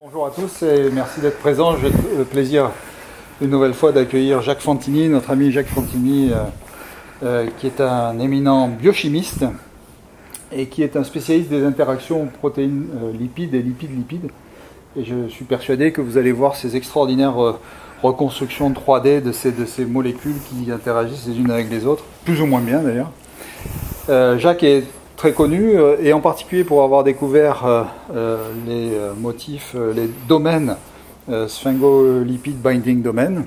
Bonjour à tous et merci d'être présents. J'ai le plaisir une nouvelle fois d'accueillir Jacques Fantini, notre ami Jacques Fantini, qui est un éminent biochimiste et qui est un spécialiste des interactions protéines-lipides et lipides-lipides. Et je suis persuadé que vous allez voir ces extraordinaires reconstructions 3D de ces molécules qui interagissent les unes avec les autres, plus ou moins bien d'ailleurs. Jacques est très connu, et en particulier pour avoir découvert les motifs, les domaines sphingolypid binding domain,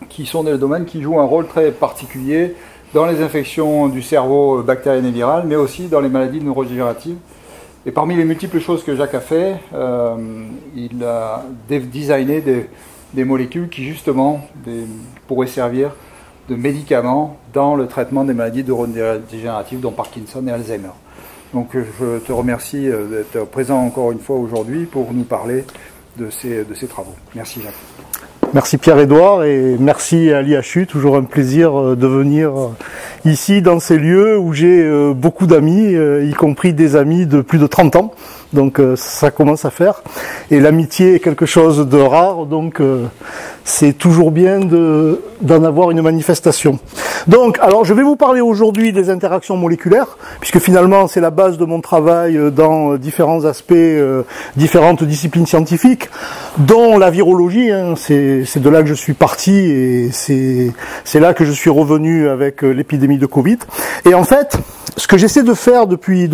qui sont des domaines qui jouent un rôle très particulier dans les infections du cerveau bactériennes et virales, mais aussi dans les maladies neurodégénératives. Et parmi les multiples choses que Jacques a fait, il a designé des molécules qui justement pourraient servir de médicaments dans le traitement des maladies neurodégénératives, dont Parkinson et Alzheimer. Donc je te remercie d'être présent encore une fois aujourd'hui pour nous parler de ces travaux. Merci Jacques. Merci Pierre-Édouard et merci à l'IHU, toujours un plaisir de venir ici dans ces lieux où j'ai beaucoup d'amis, y compris des amis de plus de 30 ans. Donc ça commence à faire. Et l'amitié est quelque chose de rare, donc c'est toujours bien d'en avoir une manifestation. Donc, alors je vais vous parler aujourd'hui des interactions moléculaires, puisque finalement c'est la base de mon travail dans différents aspects, différentes disciplines scientifiques, dont la virologie, hein, c'est de là que je suis parti et c'est là que je suis revenu avec l'épidémie de Covid. Et en fait, ce que j'essaie de faire depuis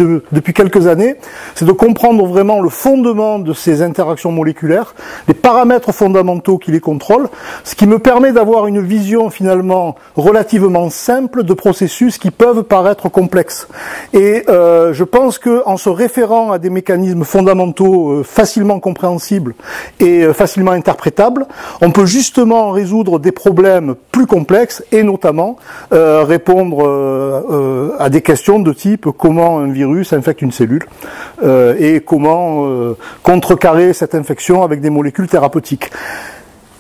quelques années, c'est de comprendre vraiment le fondement de ces interactions moléculaires, les paramètres fondamentaux qui les contrôlent, ce qui me permet d'avoir une vision finalement relativement simple de processus qui peuvent paraître complexes. Et je pense qu'en se référant à des mécanismes fondamentaux facilement compréhensibles et facilement interprétables, on peut justement résoudre des problèmes plus complexes et notamment répondre à des questions de type comment un virus infecte une cellule et comment contrecarrer cette infection avec des molécules thérapeutiques.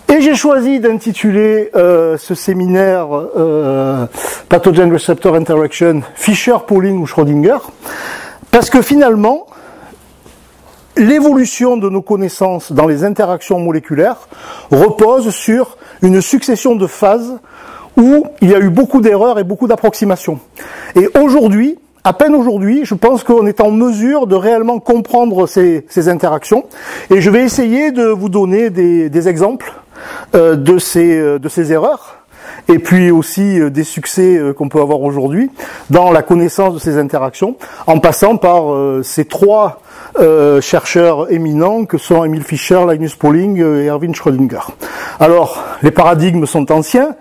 Et j'ai choisi d'intituler ce séminaire Pathogen Receptor Interaction Fischer, Pauling ou Schrödinger, parce que finalement, l'évolution de nos connaissances dans les interactions moléculaires repose sur une succession de phases où il y a eu beaucoup d'erreurs et beaucoup d'approximations. Et aujourd'hui, à peine aujourd'hui, je pense qu'on est en mesure de réellement comprendre ces interactions. Et je vais essayer de vous donner des exemples de ces erreurs, et puis aussi des succès qu'on peut avoir aujourd'hui dans la connaissance de ces interactions, en passant par ces trois chercheurs éminents que sont Emil Fischer, Linus Pauling et Erwin Schrödinger. Alors, les paradigmes sont anciens,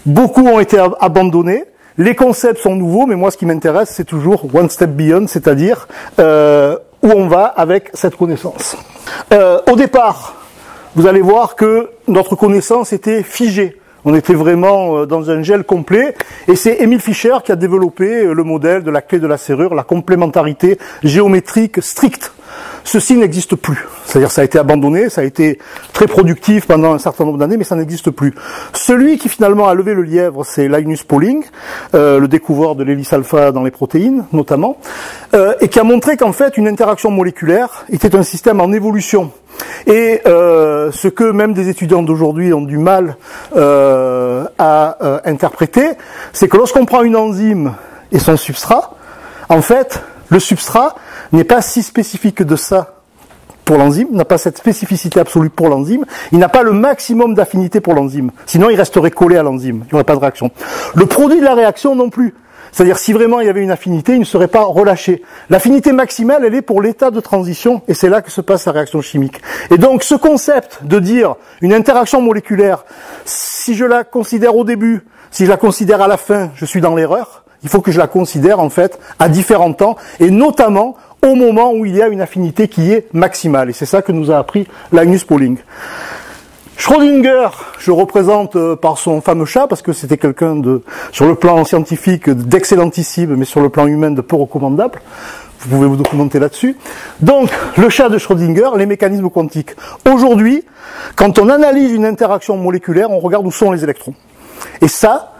beaucoup ont été abandonnés, les concepts sont nouveaux, mais moi ce qui m'intéresse c'est toujours one step beyond, c'est-à-dire où on va avec cette connaissance. Au départ, vous allez voir que notre connaissance était figée. On était vraiment dans un gel complet, et c'est Emil Fischer qui a développé le modèle de la clé de la serrure, la complémentarité géométrique stricte. Ceci n'existe plus. C'est-à-dire ça a été abandonné, ça a été très productif pendant un certain nombre d'années, mais ça n'existe plus. Celui qui finalement a levé le lièvre, c'est Linus Pauling, le découvreur de l'hélice alpha dans les protéines, notamment, et qui a montré qu'en fait une interaction moléculaire était un système en évolution. Et ce que même des étudiants d'aujourd'hui ont du mal à interpréter, c'est que lorsqu'on prend une enzyme et son substrat, en fait, le substrat n'est pas si spécifique de ça pour l'enzyme, n'a pas cette spécificité absolue pour l'enzyme, il n'a pas le maximum d'affinité pour l'enzyme, sinon il resterait collé à l'enzyme, il n'y aurait pas de réaction. Le produit de la réaction non plus. C'est-à-dire, si vraiment il y avait une affinité, il ne serait pas relâché. L'affinité maximale, elle est pour l'état de transition, et c'est là que se passe la réaction chimique. Et donc, ce concept de dire une interaction moléculaire, si je la considère au début, si je la considère à la fin, je suis dans l'erreur. Il faut que je la considère, en fait, à différents temps, et notamment au moment où il y a une affinité qui est maximale. Et c'est ça que nous a appris Linus Pauling. Schrödinger, je représente par son fameux chat, parce que c'était quelqu'un sur le plan scientifique d'excellentissime, mais sur le plan humain de peu recommandable. Vous pouvez vous documenter là-dessus. Donc, le chat de Schrödinger, les mécanismes quantiques. Aujourd'hui, quand on analyse une interaction moléculaire, on regarde où sont les électrons. Et ça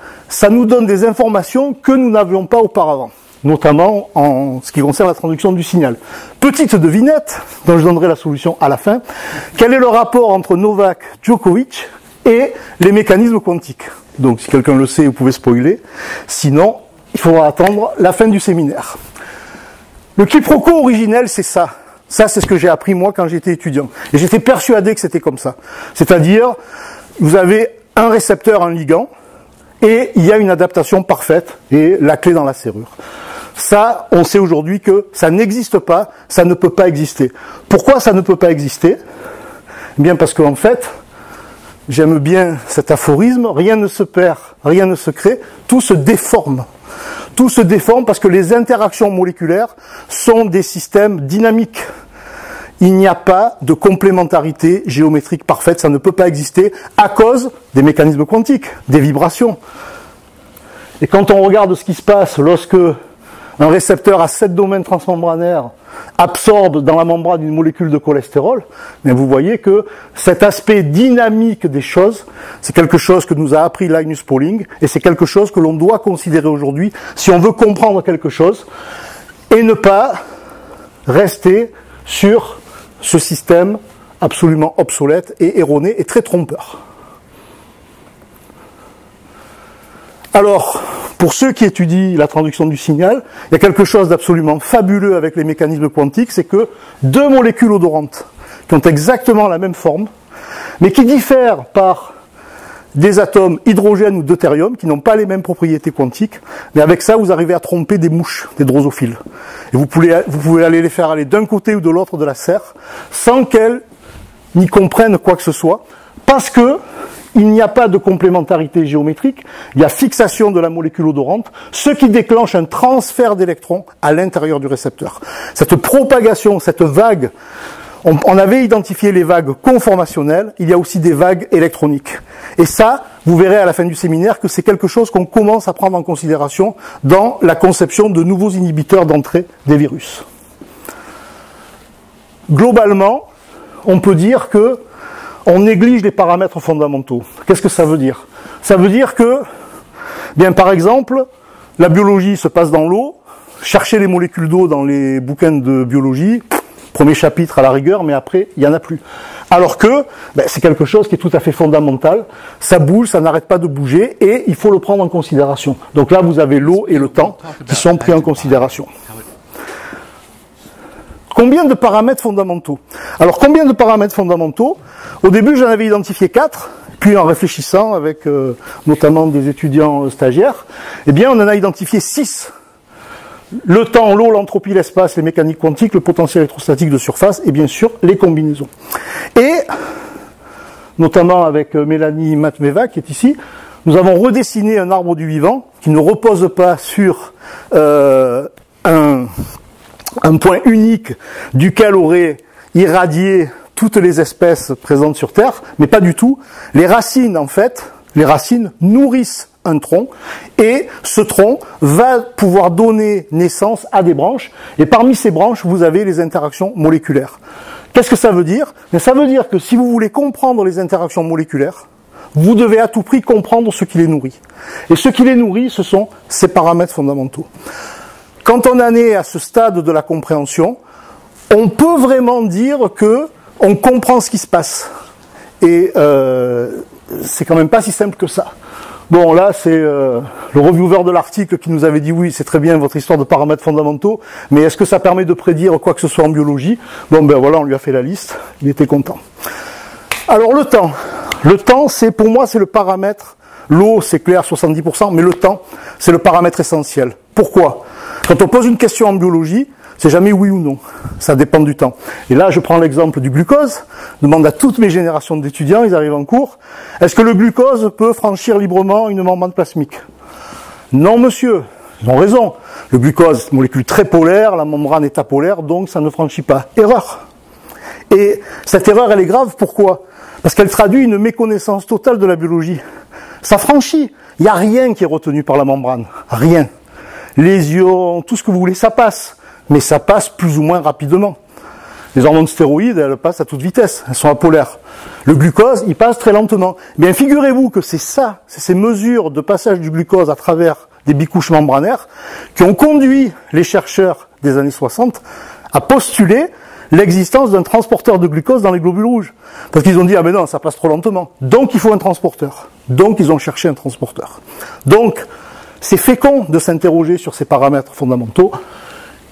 nous donne des informations que nous n'avions pas auparavant. notamment en ce qui concerne la traduction du signal. Petite devinette, dont je donnerai la solution à la fin. Quel est le rapport entre Novak Djokovic et les mécanismes quantiques? Donc, si quelqu'un le sait, vous pouvez spoiler. Sinon, il faudra attendre la fin du séminaire. Le quiproquo originel, c'est ça. Ça, c'est ce que j'ai appris moi quand j'étais étudiant. Et j'étais persuadé que c'était comme ça. C'est-à-dire, vous avez un récepteur, un ligand, et il y a une adaptation parfaite, et la clé dans la serrure. Ça, on sait aujourd'hui que ça n'existe pas, ça ne peut pas exister. Pourquoi ça ne peut pas exister? Eh bien parce qu'en fait, j'aime bien cet aphorisme, rien ne se perd, rien ne se crée, tout se déforme. Tout se déforme parce que les interactions moléculaires sont des systèmes dynamiques. Il n'y a pas de complémentarité géométrique parfaite, ça ne peut pas exister à cause des mécanismes quantiques, des vibrations. Et quand on regarde ce qui se passe lorsque un récepteur à 7 domaines transmembranaires absorbe dans la membrane une molécule de cholestérol, mais vous voyez que cet aspect dynamique des choses, c'est quelque chose que nous a appris Linus Pauling, et c'est quelque chose que l'on doit considérer aujourd'hui si on veut comprendre quelque chose, et ne pas rester sur ce système absolument obsolète et erroné et très trompeur. Alors, pour ceux qui étudient la traduction du signal, il y a quelque chose d'absolument fabuleux avec les mécanismes quantiques, c'est que deux molécules odorantes qui ont exactement la même forme, mais qui diffèrent par des atomes hydrogène ou deutérium, qui n'ont pas les mêmes propriétés quantiques, mais avec ça, vous arrivez à tromper des mouches, des drosophiles. Et vous pouvez aller les faire aller d'un côté ou de l'autre de la serre, sans qu'elles n'y comprennent quoi que ce soit, parce que il n'y a pas de complémentarité géométrique, il y a fixation de la molécule odorante, ce qui déclenche un transfert d'électrons à l'intérieur du récepteur. Cette propagation, cette vague, on avait identifié les vagues conformationnelles, il y a aussi des vagues électroniques. Et ça, vous verrez à la fin du séminaire que c'est quelque chose qu'on commence à prendre en considération dans la conception de nouveaux inhibiteurs d'entrée des virus. Globalement, on peut dire que on néglige les paramètres fondamentaux. Qu'est-ce que ça veut dire? Ça veut dire que, bien par exemple, la biologie se passe dans l'eau, chercher les molécules d'eau dans les bouquins de biologie, premier chapitre à la rigueur, mais après, il n'y en a plus. Alors que, c'est quelque chose qui est tout à fait fondamental, ça bouge, ça n'arrête pas de bouger, et il faut le prendre en considération. Donc là, vous avez l'eau et le temps qui sont pris en considération. Combien de paramètres fondamentaux? Alors, combien de paramètres fondamentaux? Au début, j'en avais identifié 4, puis en réfléchissant avec notamment des étudiants stagiaires, eh bien, on en a identifié 6. Le temps, l'eau, l'entropie, l'espace, les mécaniques quantiques, le potentiel électrostatique de surface, et bien sûr, les combinaisons. Et, notamment avec Mélanie Matmeva, qui est ici, nous avons redessiné un arbre du vivant qui ne repose pas sur un point unique duquel auraient irradié toutes les espèces présentes sur Terre, mais pas du tout. Les racines, en fait, les racines nourrissent un tronc, et ce tronc va pouvoir donner naissance à des branches, et parmi ces branches, vous avez les interactions moléculaires. Qu'est-ce que ça veut dire? Ça veut dire que si vous voulez comprendre les interactions moléculaires, vous devez à tout prix comprendre ce qui les nourrit. Et ce qui les nourrit, ce sont ces paramètres fondamentaux. Quand on en est à ce stade de la compréhension, on peut vraiment dire que on comprend ce qui se passe. Et c'est quand même pas si simple que ça. Bon, là, c'est le reviewer de l'article qui nous avait dit oui, c'est très bien votre histoire de paramètres fondamentaux, mais est-ce que ça permet de prédire quoi que ce soit en biologie? Bon, ben voilà, on lui a fait la liste, il était content. Alors, le temps. Le temps, pour moi, c'est le paramètre. L'eau, c'est clair, 70%, mais le temps, c'est le paramètre essentiel. Pourquoi? Quand on pose une question en biologie, c'est jamais oui ou non. Ça dépend du temps. Et là, je prends l'exemple du glucose. Je demande à toutes mes générations d'étudiants, ils arrivent en cours, est-ce que le glucose peut franchir librement une membrane plasmique? Non, monsieur. Ils ont raison. Le glucose, c'est une molécule très polaire, la membrane est apolaire, donc ça ne franchit pas. Erreur. Et cette erreur, elle est grave. Pourquoi? Parce qu'elle traduit une méconnaissance totale de la biologie. Ça franchit. Il n'y a rien qui est retenu par la membrane. Rien. Les ions, tout ce que vous voulez, ça passe. Mais ça passe plus ou moins rapidement. Les hormones stéroïdes, elles passent à toute vitesse. Elles sont apolaires. Le glucose, il passe très lentement. Bien, figurez-vous que c'est ça, c'est ces mesures de passage du glucose à travers des bicouches membranaires, qui ont conduit les chercheurs des années 60 à postuler l'existence d'un transporteur de glucose dans les globules rouges. Parce qu'ils ont dit, ah ben non, ça passe trop lentement. Donc il faut un transporteur. Donc ils ont cherché un transporteur. Donc, c'est fécond de s'interroger sur ces paramètres fondamentaux.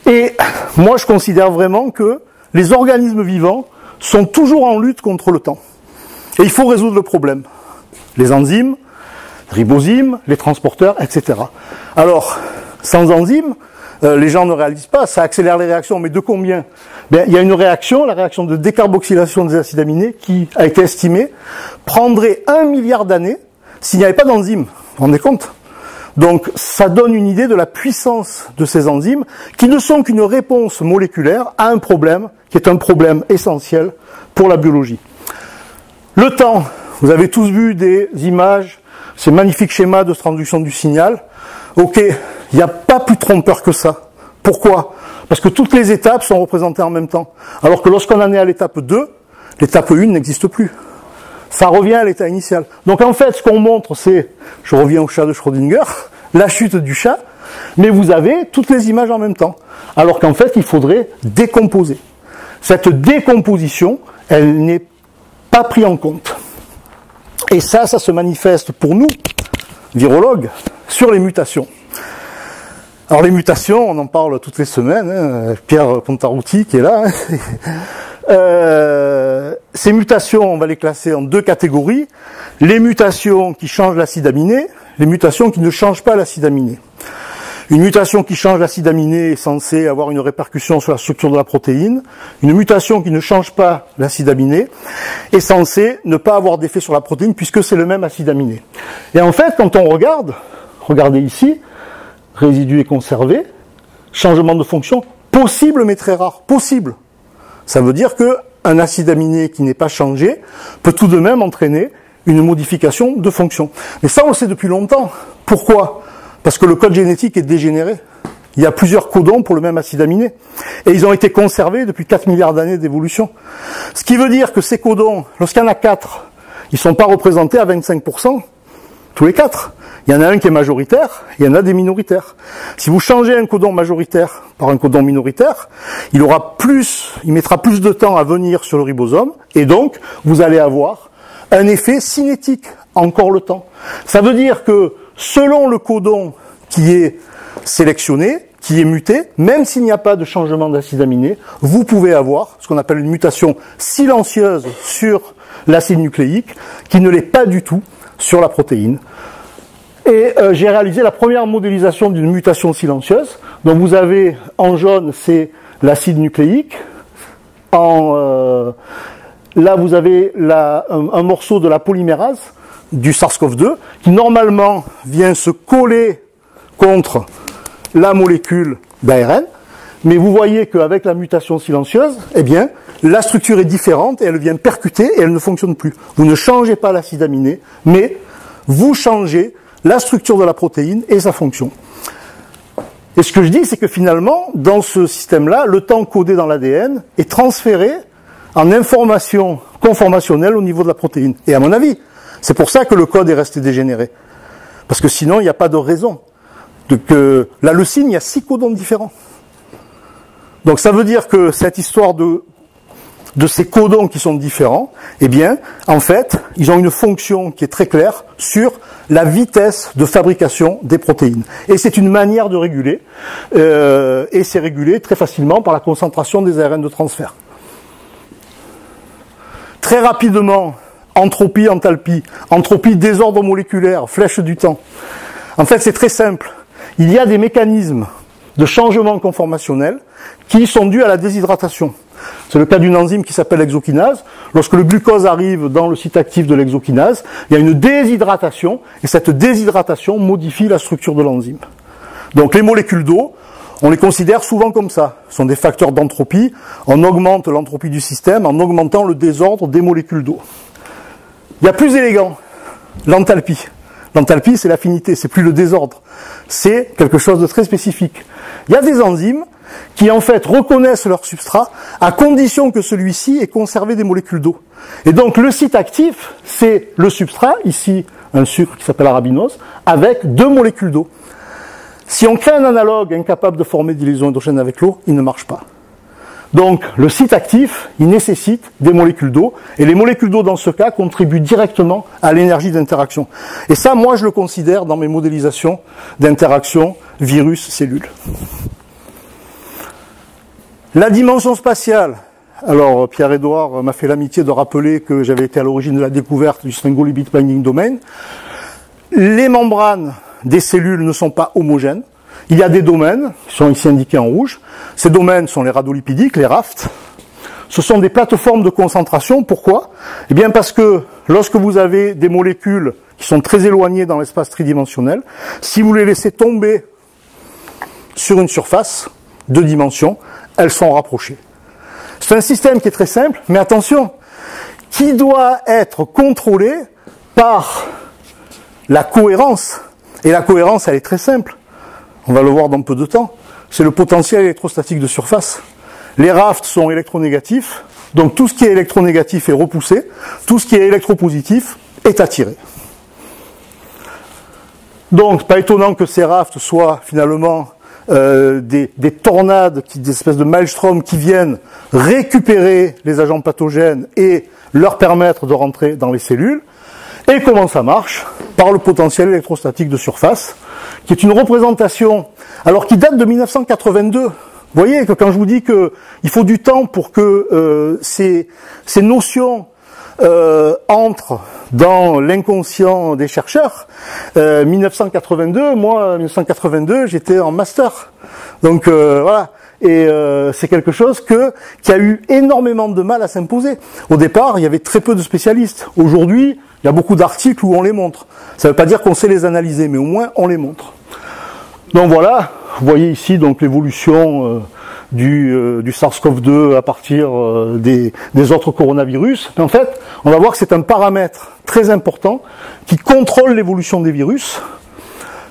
Et moi, je considère vraiment que les organismes vivants sont toujours en lutte contre le temps. Et il faut résoudre le problème. Les enzymes, ribozymes, les transporteurs, etc. Alors, sans enzymes, les gens ne réalisent pas, ça accélère les réactions, mais de combien? Bien, il y a une réaction, la réaction de décarboxylation des acides aminés, qui a été estimée, prendrait 1 milliard d'années s'il n'y avait pas d'enzymes. Vous vous rendez compte? Donc, ça donne une idée de la puissance de ces enzymes, qui ne sont qu'une réponse moléculaire à un problème, qui est un problème essentiel pour la biologie. Le temps, vous avez tous vu des images, ces magnifiques schémas de transduction du signal. Ok, il n'y a pas plus trompeur que ça. Pourquoi? Parce que toutes les étapes sont représentées en même temps. Alors que lorsqu'on en est à l'étape 2, l'étape 1 n'existe plus. Ça revient à l'état initial. Donc en fait, ce qu'on montre, c'est, je reviens au chat de Schrödinger, la chute du chat, mais vous avez toutes les images en même temps. Alors qu'en fait, il faudrait décomposer. Cette décomposition, elle n'est pas prise en compte. Et ça se manifeste pour nous, virologues, sur les mutations. Alors les mutations, on en parle toutes les semaines, hein, Pierre Pontarouti qui est là. Ces mutations, on va les classer en 2 catégories. Les mutations qui changent l'acide aminé, les mutations qui ne changent pas l'acide aminé. Une mutation qui change l'acide aminé est censée avoir une répercussion sur la structure de la protéine. Une mutation qui ne change pas l'acide aminé est censée ne pas avoir d'effet sur la protéine puisque c'est le même acide aminé. Et en fait, quand on regarde, regardez ici, résidu est conservé, changement de fonction, possible mais très rare, possible. Ça veut dire qu'un acide aminé qui n'est pas changé peut tout de même entraîner une modification de fonction. Mais ça, on le sait depuis longtemps. Pourquoi? Parce que le code génétique est dégénéré. Il y a plusieurs codons pour le même acide aminé. Et ils ont été conservés depuis 4 milliards d'années d'évolution. Ce qui veut dire que ces codons, lorsqu'il y en a 4, ils ne sont pas représentés à 25%, tous les 4. Il y en a un qui est majoritaire, il y en a des minoritaires. Si vous changez un codon majoritaire par un codon minoritaire, il mettra plus de temps à venir sur le ribosome, et donc vous allez avoir un effet cinétique, encore le temps. Ça veut dire que selon le codon qui est sélectionné, qui est muté, même s'il n'y a pas de changement d'acide aminé, vous pouvez avoir ce qu'on appelle une mutation silencieuse sur l'acide nucléique, qui ne l'est pas du tout sur la protéine. Et j'ai réalisé la première modélisation d'une mutation silencieuse. Donc vous avez en jaune, c'est l'acide nucléique. Là, vous avez un morceau de la polymérase du SARS-CoV-2 qui normalement vient se coller contre la molécule d'ARN. Mais vous voyez qu'avec la mutation silencieuse, eh bien, la structure est différente et elle vient percuter et elle ne fonctionne plus. Vous ne changez pas l'acide aminé, mais vous changez la structure de la protéine et sa fonction. Et ce que je dis, c'est que finalement, dans ce système-là, le temps codé dans l'ADN est transféré en information conformationnelle au niveau de la protéine. Et à mon avis, c'est pour ça que le code est resté dégénéré. Parce que sinon, il n'y a pas de raison. La leucine, il y a 6 codons différents. Donc ça veut dire que cette histoire de ces codons qui sont différents, eh bien, en fait, ils ont une fonction qui est très claire sur la vitesse de fabrication des protéines. Et c'est une manière de réguler, et c'est régulé très facilement par la concentration des ARN de transfert. Très rapidement, entropie, enthalpie. Entropie, désordre moléculaire, flèche du temps. En fait, c'est très simple. Il y a des mécanismes de changement conformationnel qui sont dus à la déshydratation. C'est le cas d'une enzyme qui s'appelle l'exokinase. Lorsque le glucose arrive dans le site actif de l'exokinase, il y a une déshydratation, et cette déshydratation modifie la structure de l'enzyme. Donc les molécules d'eau, on les considère souvent comme ça. Ce sont des facteurs d'entropie. On augmente l'entropie du système en augmentant le désordre des molécules d'eau. Il y a plus élégant, l'enthalpie. L'enthalpie, c'est l'affinité, c'est plus le désordre. C'est quelque chose de très spécifique. Il y a des enzymes qui en fait reconnaissent leur substrat à condition que celui-ci ait conservé des molécules d'eau. Et donc le site actif, c'est le substrat, ici un sucre qui s'appelle arabinose, avec 2 molécules d'eau. Si on crée un analogue incapable de former des liaisons hydrogènes avec l'eau, il ne marche pas. Donc, le site actif, il nécessite des molécules d'eau, et les molécules d'eau, dans ce cas, contribuent directement à l'énergie d'interaction. Et ça, moi, je le considère dans mes modélisations d'interaction virus-cellule. La dimension spatiale. Alors, Pierre-Édouard m'a fait l'amitié de rappeler que j'avais été à l'origine de la découverte du String Lipid Binding Domain. Les membranes des cellules ne sont pas homogènes. Il y a des domaines, qui sont ici indiqués en rouge. Ces domaines sont les radiolipidiques, les rafts. Ce sont des plateformes de concentration. Pourquoi? Eh bien parce que lorsque vous avez des molécules qui sont très éloignées dans l'espace tridimensionnel, si vous les laissez tomber sur une surface de dimension, elles sont rapprochées. C'est un système qui est très simple, mais attention, qui doit être contrôlé par la cohérence. Et la cohérence, elle est très simple. On va le voir dans peu de temps. C'est le potentiel électrostatique de surface. Les rafts sont électronégatifs, donc tout ce qui est électronégatif est repoussé, tout ce qui est électropositif est attiré. Donc, pas étonnant que ces rafts soient finalement des tornades, des espèces de maelstrom qui viennent récupérer les agents pathogènes et leur permettre de rentrer dans les cellules. Et comment ça marche? Par le potentiel électrostatique de surface, qui est une représentation, alors qui date de 1982. Vous voyez que quand je vous dis que il faut du temps pour que ces notions entrent dans l'inconscient des chercheurs, 1982, j'étais en master. Donc voilà. Et c'est quelque chose qui a eu énormément de mal à s'imposer. Au départ, il y avait très peu de spécialistes. Aujourd'hui, il y a beaucoup d'articles où on les montre. Ça ne veut pas dire qu'on sait les analyser, mais au moins on les montre. Donc voilà, vous voyez ici donc l'évolution du SARS-CoV-2 à partir des autres coronavirus. Mais en fait, on va voir que c'est un paramètre très important qui contrôle l'évolution des virus,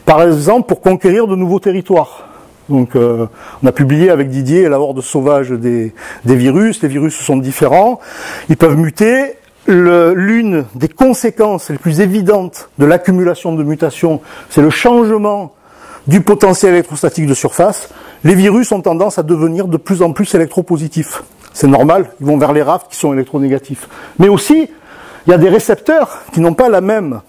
par exemple pour conquérir de nouveaux territoires. Donc on a publié avec Didier la horde sauvage des virus. Les virus sont différents, ils peuvent muter. L'une des conséquences les plus évidentes de l'accumulation de mutations, c'est le changement du potentiel électrostatique de surface. Les virus ont tendance à devenir de plus en plus électropositifs. C'est normal, ils vont vers les rafts qui sont électronégatifs. Mais aussi, il y a des récepteurs qui n'ont pas le même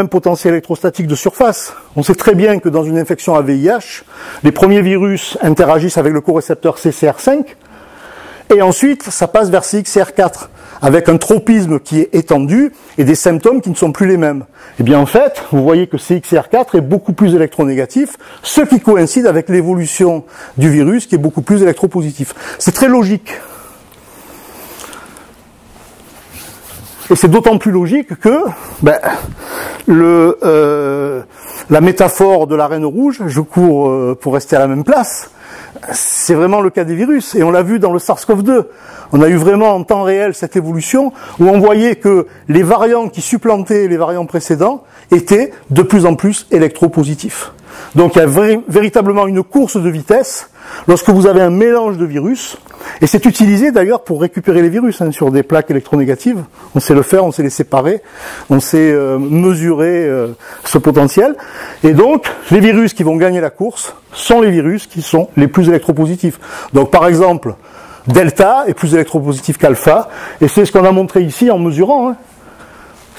potentiel électrostatique de surface. On sait très bien que dans une infection à VIH, les premiers virus interagissent avec le corécepteur CCR5, et ensuite, ça passe vers CXCR4, avec un tropisme qui est étendu et des symptômes qui ne sont plus les mêmes. Eh bien, en fait, vous voyez que CXCR4 est beaucoup plus électronégatif, ce qui coïncide avec l'évolution du virus qui est beaucoup plus électropositif. C'est très logique. Et c'est d'autant plus logique que la métaphore de la reine rouge, je cours pour rester à la même place, c'est vraiment le cas des virus. Et on l'a vu dans le SARS-CoV-2. On a eu vraiment en temps réel cette évolution où on voyait que les variants qui supplantaient les variants précédents étaient de plus en plus électropositifs. Donc il y a véritablement une course de vitesse lorsque vous avez un mélange de virus, et c'est utilisé d'ailleurs pour récupérer les virus sur des plaques électronégatives. On sait le faire, on sait les séparer, on sait mesurer ce potentiel. Et donc les virus qui vont gagner la course sont les virus qui sont les plus électropositifs. Donc par exemple, delta est plus électropositif qu'alpha, et c'est ce qu'on a montré ici en mesurant.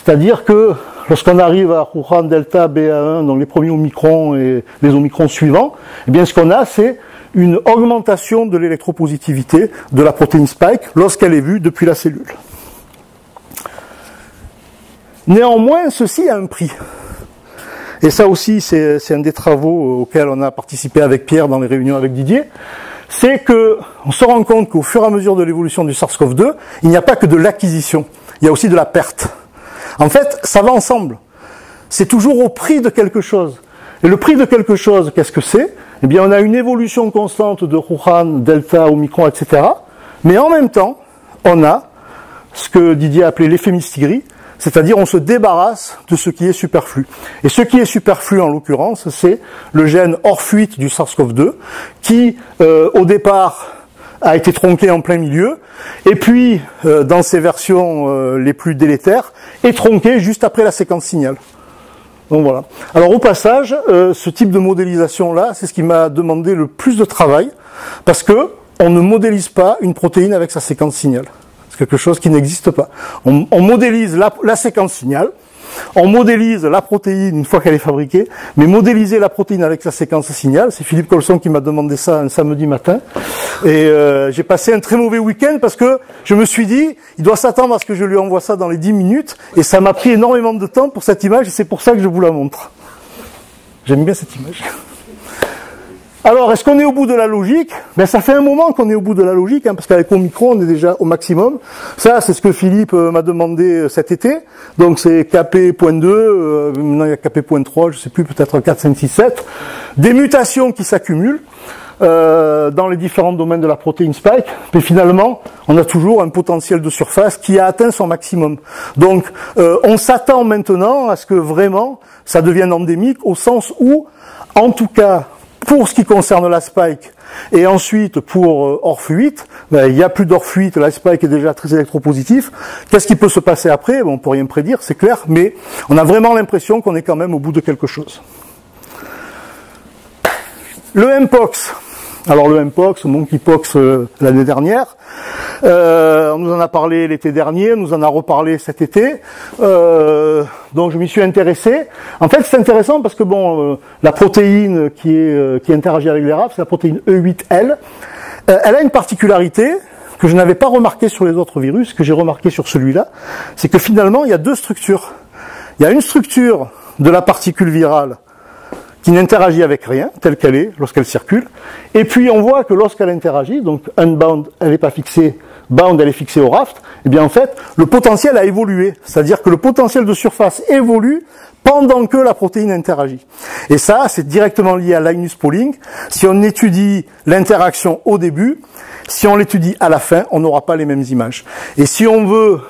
C'est-à-dire que lorsqu'on arrive à Wuhan delta BA1, donc les premiers omicrons et les omicrons suivants, eh bien ce qu'on a, c'est une augmentation de l'électropositivité de la protéine spike lorsqu'elle est vue depuis la cellule. Néanmoins, ceci a un prix. Et ça aussi, c'est un des travaux auxquels on a participé avec Pierre dans les réunions avec Didier. C'est que on se rend compte qu'au fur et à mesure de l'évolution du SARS-CoV-2, il n'y a pas que de l'acquisition, il y a aussi de la perte. En fait, ça va ensemble. C'est toujours au prix de quelque chose. Et le prix de quelque chose, qu'est-ce que c'est? Eh bien, on a une évolution constante de Wuhan, Delta, Omicron, etc. Mais en même temps, on a ce que Didier a appelé l'effet Mistigri, c'est-à-dire on se débarrasse de ce qui est superflu. Et ce qui est superflu, en l'occurrence, c'est le gène hors fuite du SARS-CoV-2, qui, au départ, a été tronqué en plein milieu, et puis, dans ses versions les plus délétères, est tronqué juste après la séquence signal. Donc voilà. Alors au passage, ce type de modélisation-là, c'est ce qui m'a demandé le plus de travail, parce que on ne modélise pas une protéine avec sa séquence signal. C'est quelque chose qui n'existe pas. On modélise la séquence signal, on modélise la protéine une fois qu'elle est fabriquée, mais modéliser la protéine avec sa séquence signal, c'est Philippe Colson qui m'a demandé ça un samedi matin, et j'ai passé un très mauvais week-end parce que je me suis dit, il doit s'attendre à ce que je lui envoie ça dans les 10 minutes, et ça m'a pris énormément de temps pour cette image, et c'est pour ça que je vous la montre. J'aime bien cette image. Alors, est-ce qu'on est au bout de la logique? Ben, ça fait un moment qu'on est au bout de la logique, parce qu'avec Omicron, on est déjà au maximum. Ça, c'est ce que Philippe m'a demandé cet été. Donc, c'est KP.2, maintenant il y a KP.3, je sais plus, peut-être 4, 5, 6, 7. Des mutations qui s'accumulent dans les différents domaines de la protéine spike. Mais finalement, on a toujours un potentiel de surface qui a atteint son maximum. Donc, on s'attend maintenant à ce que vraiment, ça devienne endémique, au sens où, en tout cas, pour ce qui concerne la spike, et ensuite pour ORF8, ben, il n'y a plus d'ORF8, la spike est déjà très électropositif. Qu'est-ce qui peut se passer après? Bon, on peut rien prédire, c'est clair, mais on a vraiment l'impression qu'on est quand même au bout de quelque chose. Le Mpox. Alors le Mpox, Monkeypox l'année dernière, on nous en a parlé l'été dernier, on nous en a reparlé cet été, donc je m'y suis intéressé. En fait c'est intéressant parce que bon, la protéine qui interagit avec les RAF, c'est la protéine E8L, elle a une particularité que je n'avais pas remarqué sur les autres virus, que j'ai remarqué sur celui-là, c'est que finalement il y a deux structures. Il y a une structure de la particule virale qui n'interagit avec rien, telle qu'elle est, lorsqu'elle circule. Et puis, on voit que lorsqu'elle interagit, donc unbound, elle n'est pas fixée, bound, elle est fixée au raft, eh bien, en fait, le potentiel a évolué. C'est-à-dire que le potentiel de surface évolue pendant que la protéine interagit. Et ça, c'est directement lié à Linus Pauling. Si on étudie l'interaction au début, si on l'étudie à la fin, on n'aura pas les mêmes images. Et si on veut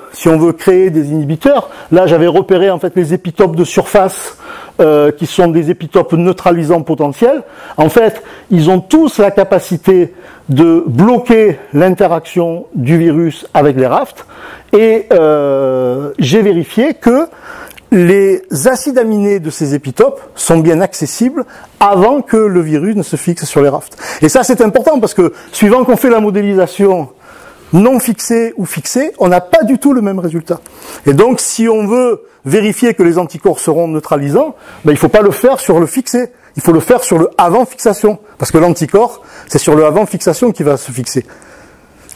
créer des inhibiteurs, là, j'avais repéré, en fait, les épitopes de surface, qui sont des épitopes neutralisants potentiels. En fait, ils ont tous la capacité de bloquer l'interaction du virus avec les rafts. Et j'ai vérifié que les acides aminés de ces épitopes sont bien accessibles avant que le virus ne se fixe sur les rafts. Et ça, c'est important parce que, suivant qu'on fait la modélisation non fixée ou fixée, on n'a pas du tout le même résultat. Et donc, si on veut vérifier que les anticorps seront neutralisants, ben, il ne faut pas le faire sur le fixé. Il faut le faire sur le avant fixation. Parce que l'anticorps, c'est sur le avant fixation qui va se fixer.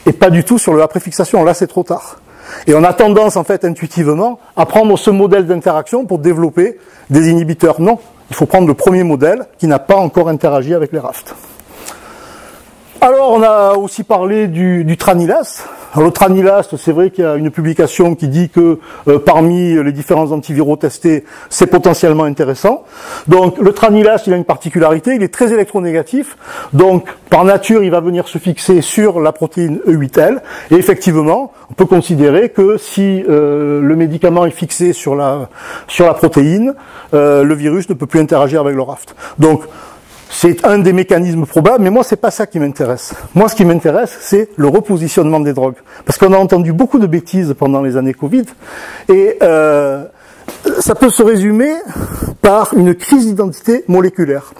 Et pas du tout sur le après fixation. Là, c'est trop tard. Et on a tendance, en fait, intuitivement, à prendre ce modèle d'interaction pour développer des inhibiteurs. Non. Il faut prendre le premier modèle qui n'a pas encore interagi avec les rafts. Alors, on a aussi parlé du tranilast. Alors, le tranilast, c'est vrai qu'il y a une publication qui dit que parmi les différents antiviraux testés, c'est potentiellement intéressant. Donc, le tranilast, il a une particularité, il est très électronégatif. Donc, par nature, il va venir se fixer sur la protéine E8L. Et effectivement, on peut considérer que si le médicament est fixé sur la protéine, le virus ne peut plus interagir avec le raft. Donc, c'est un des mécanismes probables, mais moi, c'est pas ça qui m'intéresse. Moi, ce qui m'intéresse, c'est le repositionnement des drogues. Parce qu'on a entendu beaucoup de bêtises pendant les années Covid, et ça peut se résumer par une crise d'identité moléculaire.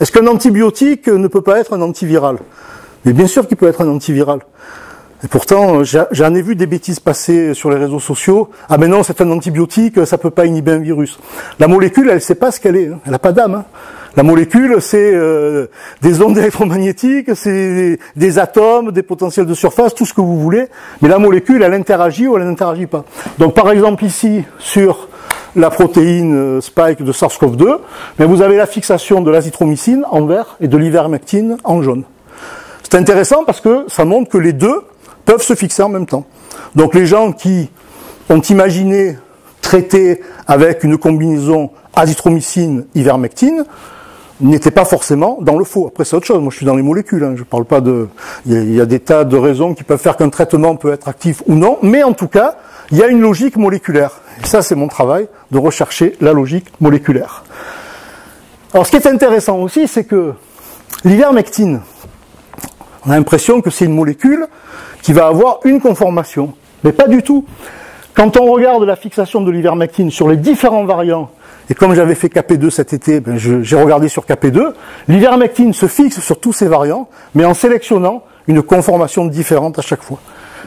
Est-ce qu'un antibiotique ne peut pas être un antiviral? Mais bien sûr qu'il peut être un antiviral. Et pourtant, j'en ai vu des bêtises passer sur les réseaux sociaux. Ah mais non, c'est un antibiotique, ça peut pas inhiber un virus. La molécule, elle sait pas ce qu'elle est, hein. Elle n'a pas d'âme. Hein. La molécule, c'est des ondes électromagnétiques, c'est des atomes, des potentiels de surface, tout ce que vous voulez. Mais la molécule, elle interagit ou elle n'interagit pas. Donc par exemple ici, sur la protéine spike de SARS-CoV-2, mais vous avez la fixation de l'azithromycine en vert et de l'ivermectine en jaune. C'est intéressant parce que ça montre que les deux peuvent se fixer en même temps. Donc les gens qui ont imaginé traiter avec une combinaison azithromycine-ivermectine n'étaient pas forcément dans le faux. Après c'est autre chose, moi je suis dans les molécules, hein. Je parle pas de... Il y a des tas de raisons qui peuvent faire qu'un traitement peut être actif ou non, mais en tout cas, il y a une logique moléculaire. Et ça c'est mon travail, de rechercher la logique moléculaire. Alors ce qui est intéressant aussi, c'est que l'ivermectine, on a l'impression que c'est une molécule qui va avoir une conformation, mais pas du tout. Quand on regarde la fixation de l'ivermectine sur les différents variants Et comme j'avais fait KP2 cet été, ben j'ai regardé sur KP2. L'ivermectine se fixe sur tous ces variants, mais en sélectionnant une conformation différente à chaque fois.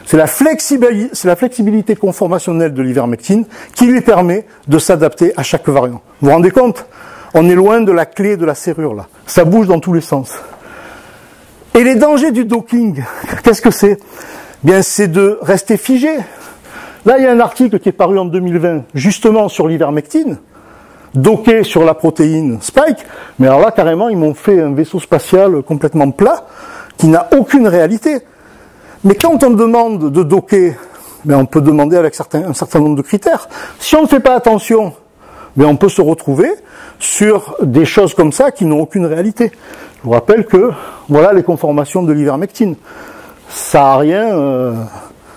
C'est la flexibilité conformationnelle de l'ivermectine qui lui permet de s'adapter à chaque variant. Vous vous rendez compte? On est loin de la clé de la serrure là. Ça bouge dans tous les sens. Et les dangers du docking, qu'est-ce que c'est? Bien, c'est de rester figé. Là, il y a un article qui est paru en 2020, justement sur l'ivermectine, docké sur la protéine Spike. Mais alors là, carrément, ils m'ont fait un vaisseau spatial complètement plat, qui n'a aucune réalité. Mais quand on demande de docker, ben on peut demander avec un certain nombre de critères. Si on ne fait pas attention, ben on peut se retrouver sur des choses comme ça qui n'ont aucune réalité. Je vous rappelle que voilà les conformations de l'ivermectine. Ça n'a rien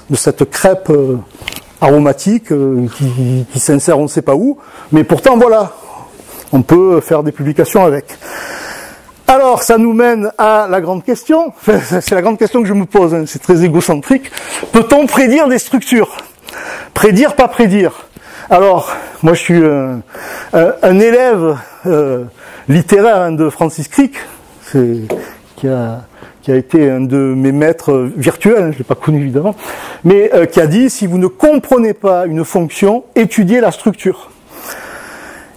de cette crêpe aromatique qui s'insère on ne sait pas où. Mais pourtant voilà, on peut faire des publications avec. Alors, ça nous mène à la grande question. Enfin, c'est la grande question que je me pose, hein, c'est très égocentrique. Peut-on prédire des structures? Prédire, pas prédire. Alors, moi je suis un élève littéraire hein, de Francis Crick, qui a été un de mes maîtres virtuels, hein, je l'ai pas connu évidemment, mais qui a dit, si vous ne comprenez pas une fonction, étudiez la structure.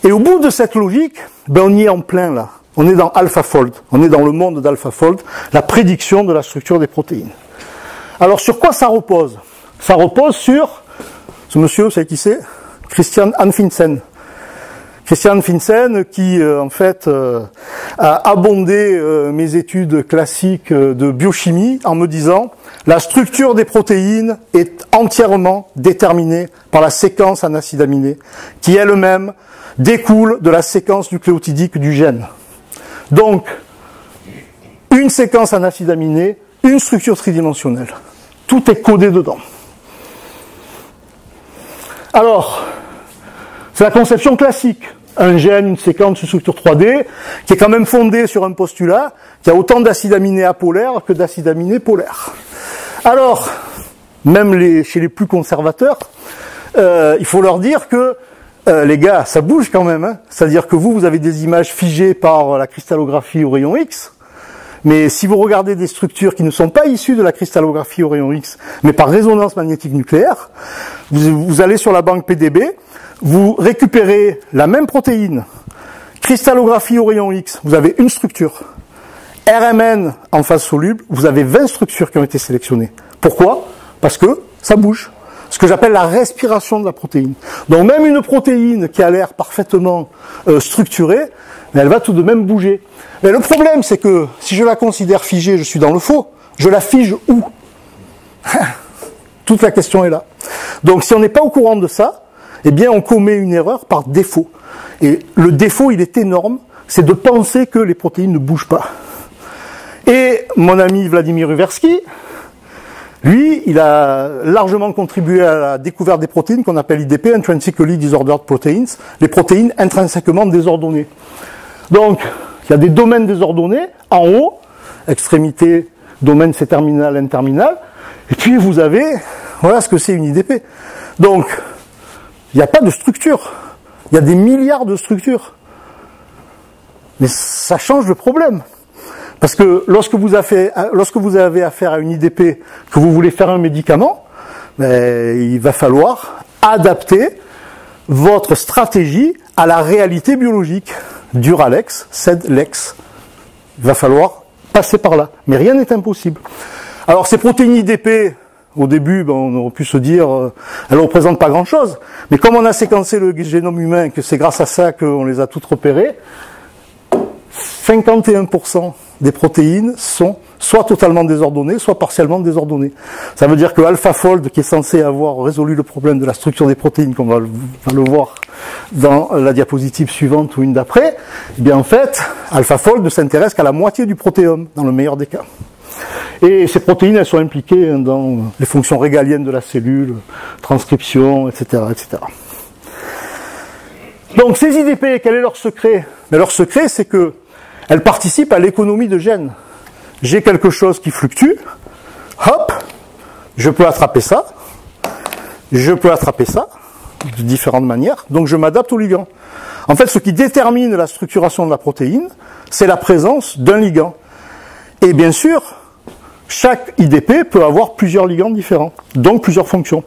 Et au bout de cette logique, ben on y est en plein là. On est dans AlphaFold, on est dans le monde d'AlphaFold, la prédiction de la structure des protéines. Alors sur quoi ça repose? Ça repose sur ce monsieur, vous savez qui c'est? Christian Anfinsen. Christian Anfinsen qui en fait a abondé mes études classiques de biochimie en me disant la structure des protéines est entièrement déterminée par la séquence en acides aminés qui elle-même découle de la séquence nucléotidique du gène. Donc, une séquence en acide aminé, une structure tridimensionnelle. Tout est codé dedans. Alors, c'est la conception classique. Un gène, une séquence, une structure 3D, qui est quand même fondée sur un postulat, qui a autant d'acides aminés apolaires que d'acides aminés polaires. Alors, même chez les plus conservateurs, il faut leur dire que les gars, ça bouge quand même, hein. C'est-à-dire que vous avez des images figées par la cristallographie au rayon X, mais si vous regardez des structures qui ne sont pas issues de la cristallographie au rayon X, mais par résonance magnétique nucléaire, vous allez sur la banque PDB, vous récupérez la même protéine, cristallographie au rayon X, vous avez une structure. RMN en phase soluble, vous avez 20 structures qui ont été sélectionnées. Pourquoi? Parce que ça bouge. Ce que j'appelle la respiration de la protéine. Donc même une protéine qui a l'air parfaitement structurée, elle va tout de même bouger. Mais le problème, c'est que si je la considère figée, je suis dans le faux. Je la fige où? Toute la question est là. Donc si on n'est pas au courant de ça, eh bien on commet une erreur par défaut. Et le défaut, il est énorme, c'est de penser que les protéines ne bougent pas. Et mon ami Vladimir Uversky, lui, il a largement contribué à la découverte des protéines qu'on appelle IDP, Intrinsically Disordered Proteins, les protéines intrinsèquement désordonnées. Donc, il y a des domaines désordonnés, en haut, extrémité, domaine C-terminal, N-terminal, et puis vous avez, voilà ce que c'est une IDP. Donc, il n'y a pas de structure, il y a des milliards de structures. Mais ça change le problème. Parce que lorsque vous avez affaire à une IDP, que vous voulez faire un médicament, ben, il va falloir adapter votre stratégie à la réalité biologique. Duralex, Cedlex. Il va falloir passer par là. Mais rien n'est impossible. Alors ces protéines IDP, au début, ben, on aurait pu se dire, elles ne représentent pas grand-chose. Mais comme on a séquencé le génome humain, que c'est grâce à ça qu'on les a toutes repérées, 51% des protéines sont soit totalement désordonnées, soit partiellement désordonnées. Ça veut dire que AlphaFold, qui est censé avoir résolu le problème de la structure des protéines, comme on va le voir dans la diapositive suivante ou une d'après, eh bien en fait, AlphaFold ne s'intéresse qu'à la moitié du protéome, dans le meilleur des cas. Et ces protéines, elles sont impliquées dans les fonctions régaliennes de la cellule, transcription, etc., etc. Donc ces IDP, quel est leur secret? Mais leur secret, c'est que elles participent à l'économie de gènes. J'ai quelque chose qui fluctue, hop, je peux attraper ça, de différentes manières, donc je m'adapte au ligand. En fait, ce qui détermine la structuration de la protéine, c'est la présence d'un ligand. Et bien sûr, chaque IDP peut avoir plusieurs ligands différents, donc plusieurs fonctions.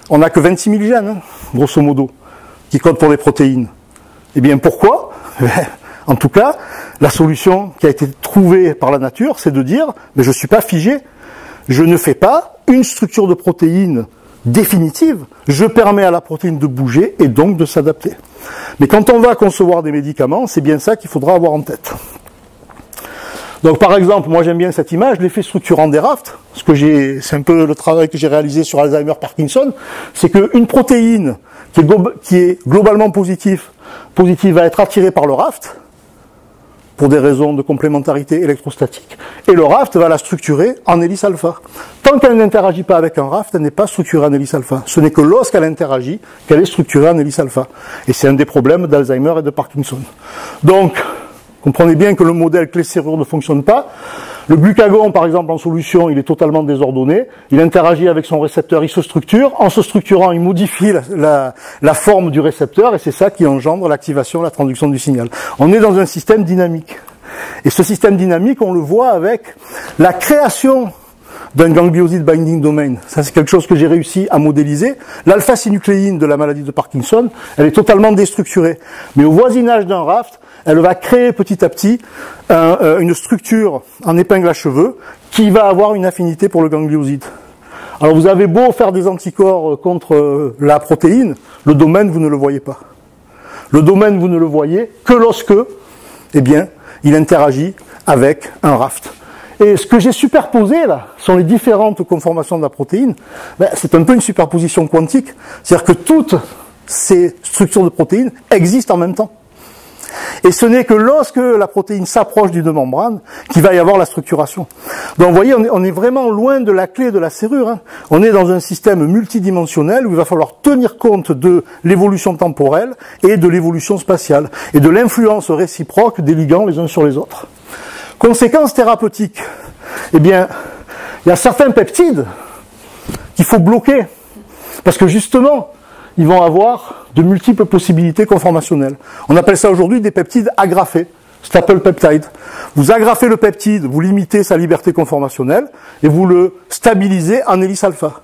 On n'a que 26 000 gènes, hein, grosso modo, qui codent pour les protéines. Et bien pourquoi? En tout cas, la solution qui a été trouvée par la nature, c'est de dire, mais je ne suis pas figé, je ne fais pas une structure de protéine définitive, je permets à la protéine de bouger et donc de s'adapter. Mais quand on va concevoir des médicaments, c'est bien ça qu'il faudra avoir en tête. Donc par exemple, moi j'aime bien cette image, l'effet structurant des rafts, c'est un peu le travail que j'ai réalisé sur Alzheimer, Parkinson, c'est qu'une protéine qui est globalement positive va être attirée par le raft, pour des raisons de complémentarité électrostatique. Et le raft va la structurer en hélice alpha. Tant qu'elle n'interagit pas avec un raft, elle n'est pas structurée en hélice alpha. Ce n'est que lorsqu'elle interagit qu'elle est structurée en hélice alpha. Et c'est un des problèmes d'Alzheimer et de Parkinson. Donc, comprenez bien que le modèle clé-serrure ne fonctionne pas. Le glucagon, par exemple, en solution, il est totalement désordonné. Il interagit avec son récepteur, il se structure. En se structurant, il modifie la forme du récepteur et c'est ça qui engendre l'activation, la transduction du signal. On est dans un système dynamique. Et ce système dynamique, on le voit avec la création d'un ganglioside binding domain. Ça, c'est quelque chose que j'ai réussi à modéliser. L'alpha-synucléine de la maladie de Parkinson, elle est totalement déstructurée. Mais au voisinage d'un raft, elle va créer petit à petit une structure en épingle à cheveux qui va avoir une affinité pour le ganglioside. Alors vous avez beau faire des anticorps contre la protéine, le domaine vous ne le voyez pas. Le domaine vous ne le voyez que lorsque, eh bien, il interagit avec un raft. Et ce que j'ai superposé là sont les différentes conformations de la protéine. C'est un peu une superposition quantique, c'est-à-dire que toutes ces structures de protéines existent en même temps. Et ce n'est que lorsque la protéine s'approche d'une membrane qu'il va y avoir la structuration. Donc vous voyez, on est vraiment loin de la clé de la serrure. Hein. On est dans un système multidimensionnel où il va falloir tenir compte de l'évolution temporelle et de l'évolution spatiale et de l'influence réciproque des ligands les uns sur les autres. Conséquences thérapeutiques. Eh bien, il y a certains peptides qu'il faut bloquer parce que justement, ils vont avoir de multiples possibilités conformationnelles. On appelle ça aujourd'hui des peptides agrafés, staple peptide. Vous agrafez le peptide, vous limitez sa liberté conformationnelle et vous le stabilisez en hélice alpha.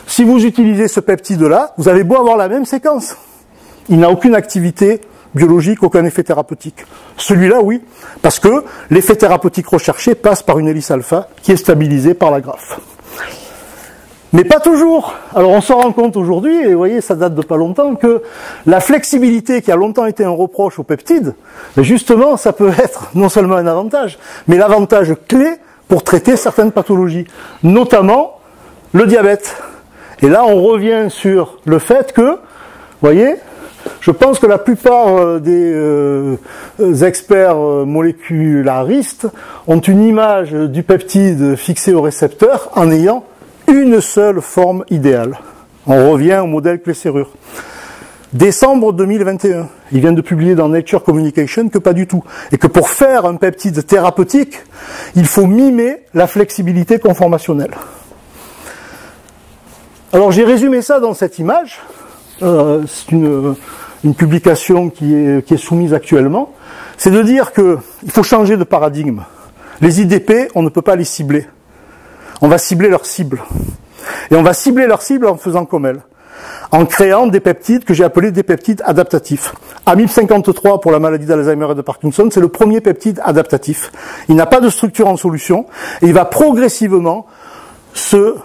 Si vous utilisez ce peptide-là, vous avez beau avoir la même séquence. Il n'a aucune activité biologique, aucun effet thérapeutique. Celui-là, oui, parce que l'effet thérapeutique recherché passe par une hélice alpha qui est stabilisée par l'agrafe. Mais pas toujours. Alors on se rend compte aujourd'hui, et vous voyez, ça date de pas longtemps, que la flexibilité qui a longtemps été un reproche aux peptides, justement, ça peut être non seulement un avantage, mais l'avantage clé pour traiter certaines pathologies, notamment le diabète. Et là, on revient sur le fait que, vous voyez, je pense que la plupart des experts molécularistes ont une image du peptide fixé au récepteur en ayant une seule forme idéale. On revient au modèle clé-serrure. Décembre 2021, il vient de publier dans Nature Communication que pas du tout. Et que pour faire un peptide thérapeutique, il faut mimer la flexibilité conformationnelle. Alors j'ai résumé ça dans cette image. C'est une publication qui est soumise actuellement. C'est de dire qu'il faut changer de paradigme. Les IDP, on ne peut pas les cibler. On va cibler leur cible. Et on va cibler leur cible en faisant comme elle. En créant des peptides que j'ai appelés des peptides adaptatifs. AMIP53 pour la maladie d'Alzheimer et de Parkinson, c'est le premier peptide adaptatif. Il n'a pas de structure en solution et il va progressivement se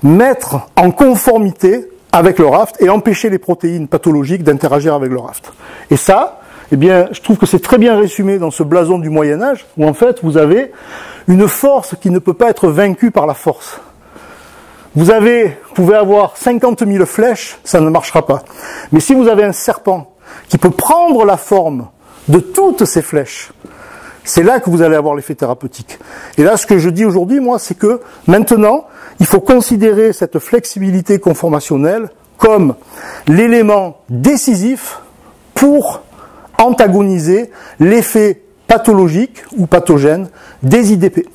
mettre en conformité avec le raft et empêcher les protéines pathologiques d'interagir avec le raft. Et ça, eh bien, je trouve que c'est très bien résumé dans ce blason du Moyen-Âge, où en fait, vous avez une force qui ne peut pas être vaincue par la force. Vous pouvez avoir 50 000 flèches, ça ne marchera pas. Mais si vous avez un serpent qui peut prendre la forme de toutes ces flèches, c'est là que vous allez avoir l'effet thérapeutique. Et là, ce que je dis aujourd'hui, moi, c'est que maintenant, il faut considérer cette flexibilité conformationnelle comme l'élément décisif pour antagoniser l'effet pathologique ou pathogène des IDP.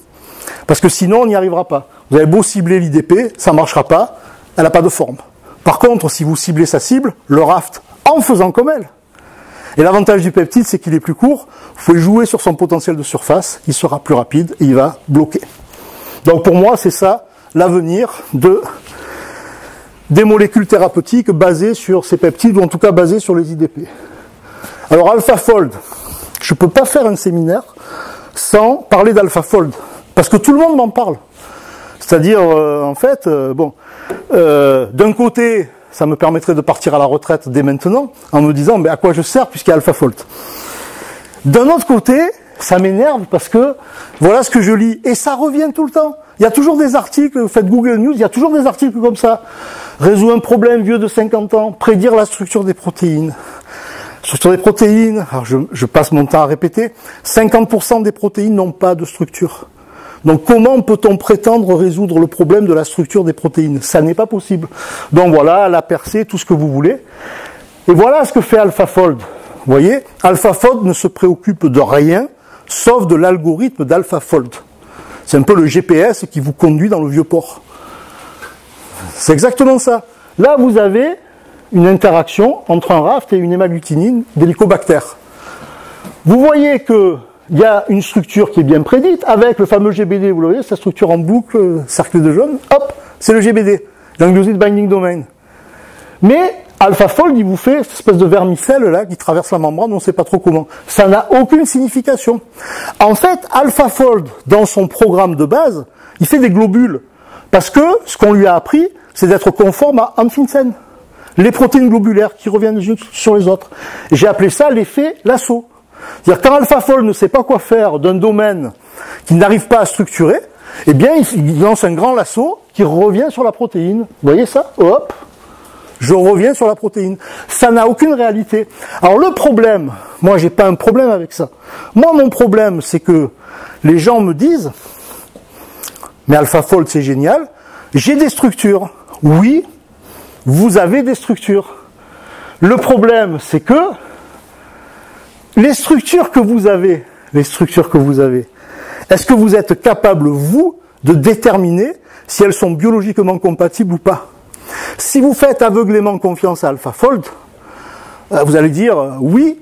Parce que sinon, on n'y arrivera pas. Vous avez beau cibler l'IDP, ça ne marchera pas, elle n'a pas de forme. Par contre, si vous ciblez sa cible, le raft, en faisant comme elle, Et l'avantage du peptide, c'est qu'il est plus court. Vous pouvez jouer sur son potentiel de surface, il sera plus rapide et il va bloquer. Donc pour moi, c'est ça l'avenir des molécules thérapeutiques basées sur ces peptides, ou en tout cas basées sur les IDP. Alors AlphaFold, je ne peux pas faire un séminaire sans parler d'AlphaFold, parce que tout le monde m'en parle. C'est-à-dire, en fait, d'un côté, ça me permettrait de partir à la retraite dès maintenant, en me disant, mais à quoi je sers puisqu'il y a AlphaFold. D'un autre côté, ça m'énerve parce que voilà ce que je lis, et ça revient tout le temps. Il y a toujours des articles, vous faites Google News, il y a toujours des articles comme ça. Résout un problème vieux de 50 ans, prédire la structure des protéines. Structure des protéines, alors je passe mon temps à répéter, 50% des protéines n'ont pas de structure. Donc comment peut-on prétendre résoudre le problème de la structure des protéines? Ça n'est pas possible. Donc voilà, la percée, tout ce que vous voulez. Et voilà ce que fait AlphaFold. Vous voyez, AlphaFold ne se préoccupe de rien, sauf de l'algorithme d'AlphaFold. C'est un peu le GPS qui vous conduit dans le vieux port. C'est exactement ça. Là, vous avez une interaction entre un raft et une hémagglutinine d'Helicobacter. Vous voyez qu'il y a une structure qui est bien prédite avec le fameux GBD, vous le voyez, sa structure en boucle, cercle de jaune, hop, c'est le GBD, Ganglioside Binding Domain. Mais AlphaFold, il vous fait cette espèce de vermicelle là qui traverse la membrane, on ne sait pas trop comment. Ça n'a aucune signification. En fait, AlphaFold, dans son programme de base, il fait des globules. Parce que ce qu'on lui a appris, c'est d'être conforme à Hanfinsen. Les protéines globulaires qui reviennent les unes sur les autres. Et j'ai appelé ça l'effet lasso. C'est-à-dire quand AlphaFold ne sait pas quoi faire d'un domaine qu'il n'arrive pas à structurer, eh bien il lance un grand lasso qui revient sur la protéine. Vous voyez ça? Hop, je reviens sur la protéine. Ça n'a aucune réalité. Alors le problème, moi j'ai pas un problème avec ça. Moi mon problème c'est que les gens me disent, mais AlphaFold c'est génial, j'ai des structures. Oui, vous avez des structures. Le problème c'est que les structures que vous avez, est-ce que vous êtes capable, vous, de déterminer si elles sont biologiquement compatibles ou pas? Si vous faites aveuglément confiance à AlphaFold, vous allez dire, oui,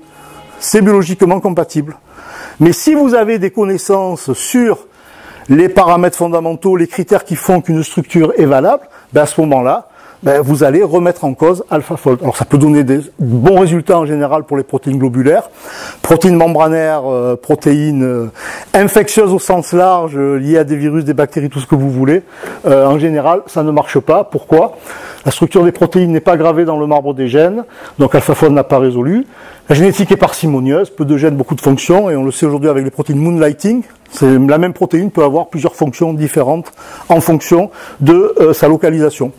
c'est biologiquement compatible. Mais si vous avez des connaissances sur les paramètres fondamentaux, les critères qui font qu'une structure est valable, à ce moment-là, vous allez remettre en cause AlphaFold. Alors ça peut donner des bons résultats en général pour les protéines globulaires, protéines membranaires, protéines infectieuses au sens large, liées à des virus, des bactéries, tout ce que vous voulez. En général, ça ne marche pas. Pourquoi? La structure des protéines n'est pas gravée dans le marbre des gènes, donc AlphaFold n'a pas résolu. La génétique est parcimonieuse, peu de gènes, beaucoup de fonctions, et on le sait aujourd'hui avec les protéines moonlighting. La même protéine peut avoir plusieurs fonctions différentes en fonction de sa localisation.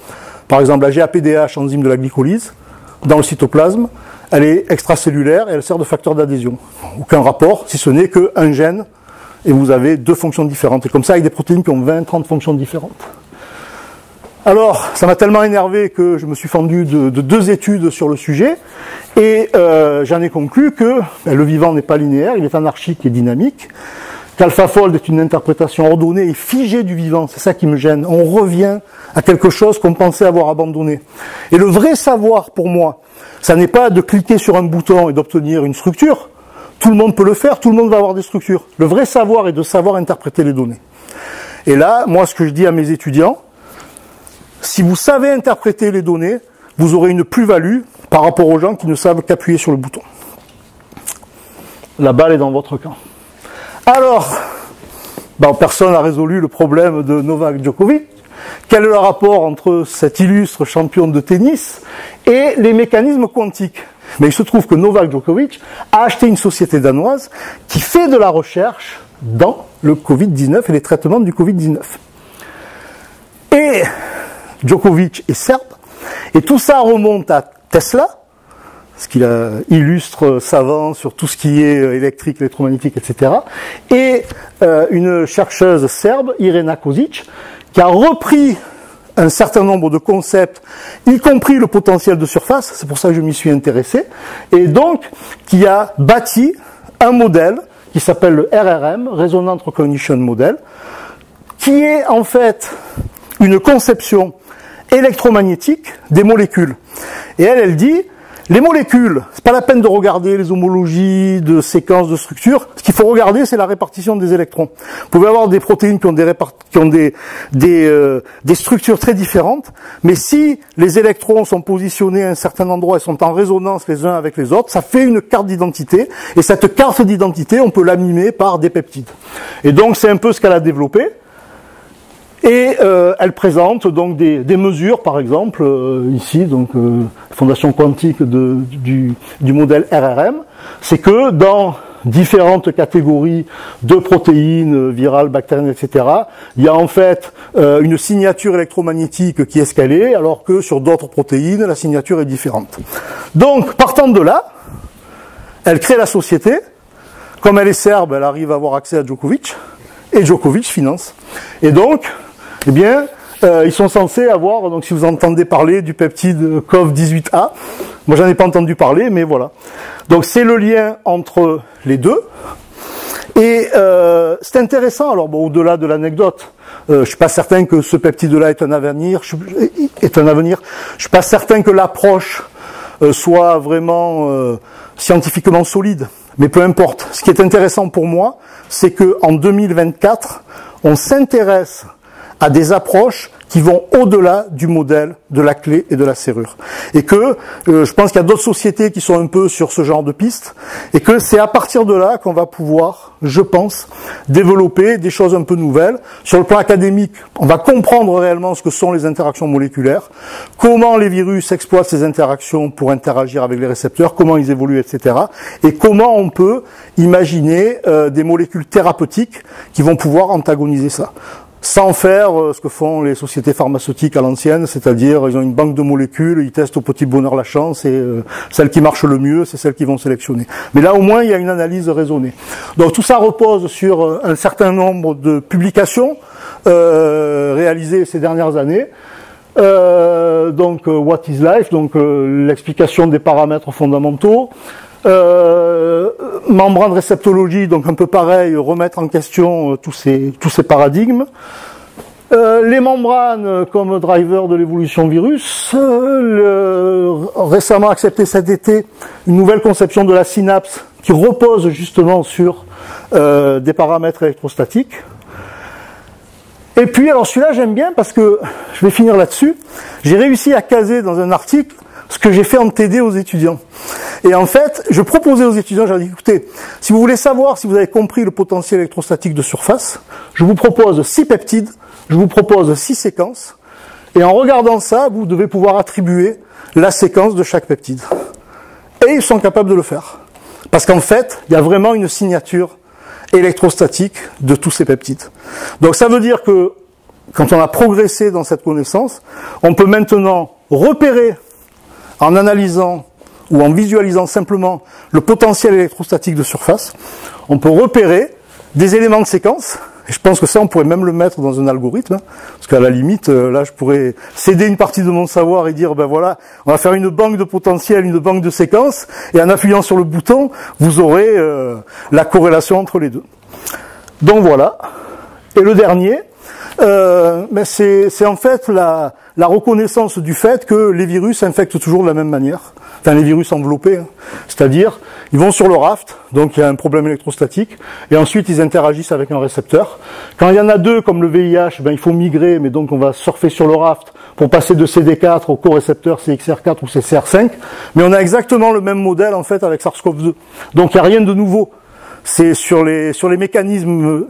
Par exemple, la GAPDH, enzyme de la glycolyse, dans le cytoplasme, elle est extracellulaire et elle sert de facteur d'adhésion. Aucun rapport, si ce n'est qu'un gène, et vous avez deux fonctions différentes. Et comme ça, avec des protéines qui ont 20-30 fonctions différentes. Alors, ça m'a tellement énervé que je me suis fendu de 2 études sur le sujet, et j'en ai conclu que le vivant n'est pas linéaire, il est anarchique et dynamique, qu'AlphaFold est une interprétation ordonnée et figée du vivant, c'est ça qui me gêne. On revient à quelque chose qu'on pensait avoir abandonné. Et le vrai savoir, pour moi, ça n'est pas de cliquer sur un bouton et d'obtenir une structure. Tout le monde peut le faire, tout le monde va avoir des structures. Le vrai savoir est de savoir interpréter les données. Et là, moi, ce que je dis à mes étudiants, si vous savez interpréter les données, vous aurez une plus-value par rapport aux gens qui ne savent qu'appuyer sur le bouton. La balle est dans votre camp. Alors, personne n'a résolu le problème de Novak Djokovic. Quel est le rapport entre cet illustre champion de tennis et les mécanismes quantiques? Mais il se trouve que Novak Djokovic a acheté une société danoise qui fait de la recherche dans le Covid-19 et les traitements du Covid-19. Et Djokovic est serbe, et tout ça remonte à Tesla, parce qu'il a illustre savant sur tout ce qui est électrique, électromagnétique, etc. Et une chercheuse serbe, Irena Kosic, qui a repris un certain nombre de concepts, y compris le potentiel de surface, c'est pour ça que je m'y suis intéressé, et donc qui a bâti un modèle qui s'appelle le RRM, Resonant Recognition Model, qui est en fait une conception électromagnétique des molécules. Et elle dit, Les molécules, c'est pas la peine de regarder les homologies de séquences de structures. Ce qu'il faut regarder, c'est la répartition des électrons. Vous pouvez avoir des protéines qui ont des structures très différentes, mais si les électrons sont positionnés à un certain endroit et sont en résonance les uns avec les autres, ça fait une carte d'identité. Et cette carte d'identité, on peut la mimer par des peptides. Et donc, c'est un peu ce qu'elle a développé. Et elle présente donc des mesures, par exemple, ici, donc fondation quantique du modèle RRM, c'est que dans différentes catégories de protéines virales, bactériennes, etc., il y a en fait une signature électromagnétique qui est scalée, alors que sur d'autres protéines, la signature est différente. Donc, partant de là, elle crée la société. Comme elle est serbe, elle arrive à avoir accès à Djokovic, et Djokovic finance. Et donc, eh bien, ils sont censés avoir, donc si vous entendez parler du peptide COV18A, moi j'en ai pas entendu parler, mais voilà. Donc c'est le lien entre les deux. Et c'est intéressant, alors bon, au-delà de l'anecdote, je suis pas certain que ce peptide-là est un avenir, je suis pas certain que l'approche soit vraiment scientifiquement solide, mais peu importe. Ce qui est intéressant pour moi, c'est que en 2024, on s'intéresse à des approches qui vont au-delà du modèle de la clé et de la serrure. Et que je pense qu'il y a d'autres sociétés qui sont un peu sur ce genre de piste, et que c'est à partir de là qu'on va pouvoir, je pense, développer des choses un peu nouvelles. Sur le plan académique, on va comprendre réellement ce que sont les interactions moléculaires, comment les virus exploitent ces interactions pour interagir avec les récepteurs, comment ils évoluent, etc. Et comment on peut imaginer des molécules thérapeutiques qui vont pouvoir antagoniser ça. Sans faire ce que font les sociétés pharmaceutiques à l'ancienne, c'est-à-dire ils ont une banque de molécules, ils testent au petit bonheur la chance et celle qui marche le mieux, c'est celle qu'ils vont sélectionner. Mais là au moins il y a une analyse raisonnée. Donc tout ça repose sur un certain nombre de publications réalisées ces dernières années. Donc What is Life, donc l'explication des paramètres fondamentaux. Membrane réceptologie, donc un peu pareil, remettre en question tous ces paradigmes. Les membranes comme driver de l'évolution virus. Récemment accepté cet été une nouvelle conception de la synapse qui repose justement sur des paramètres électrostatiques. Et puis, alors celui-là j'aime bien parce que, je vais finir là-dessus, j'ai réussi à caser dans un article ce que j'ai fait en TD aux étudiants. Et en fait, je proposais aux étudiants, j'ai dit, écoutez, si vous voulez savoir si vous avez compris le potentiel électrostatique de surface, je vous propose 6 peptides, je vous propose 6 séquences, et en regardant ça, vous devez pouvoir attribuer la séquence de chaque peptide. Et ils sont capables de le faire. Parce qu'en fait, il y a vraiment une signature électrostatique de tous ces peptides. Donc ça veut dire que, quand on a progressé dans cette connaissance, on peut maintenant repérer en analysant ou en visualisant simplement le potentiel électrostatique de surface, on peut repérer des éléments de séquence, et je pense que ça on pourrait même le mettre dans un algorithme, parce qu'à la limite, là je pourrais céder une partie de mon savoir et dire, ben voilà, on va faire une banque de potentiel, une banque de séquences, et en appuyant sur le bouton, vous aurez la corrélation entre les deux. Donc voilà. Et le dernier, mais c'est en fait la reconnaissance du fait que les virus infectent toujours de la même manière. Enfin, les virus enveloppés, hein. C'est-à-dire, ils vont sur le raft, donc il y a un problème électrostatique, et ensuite ils interagissent avec un récepteur. Quand il y en a deux, comme le VIH, ben, il faut migrer, mais donc on va surfer sur le raft pour passer de CD4 au corécepteur CXR4 ou CCR5, mais on a exactement le même modèle en fait avec SARS-CoV-2. Donc il n'y a rien de nouveau. C'est sur les mécanismes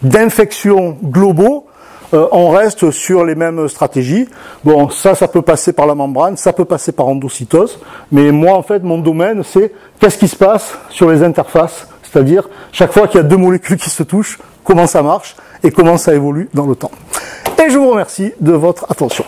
d'infection globaux, on reste sur les mêmes stratégies. Bon, ça peut passer par la membrane, ça peut passer par endocytose, mais moi, en fait, mon domaine, c'est qu'est-ce qui se passe sur les interfaces, c'est-à-dire, chaque fois qu'il y a deux molécules qui se touchent, comment ça marche et comment ça évolue dans le temps. Et je vous remercie de votre attention.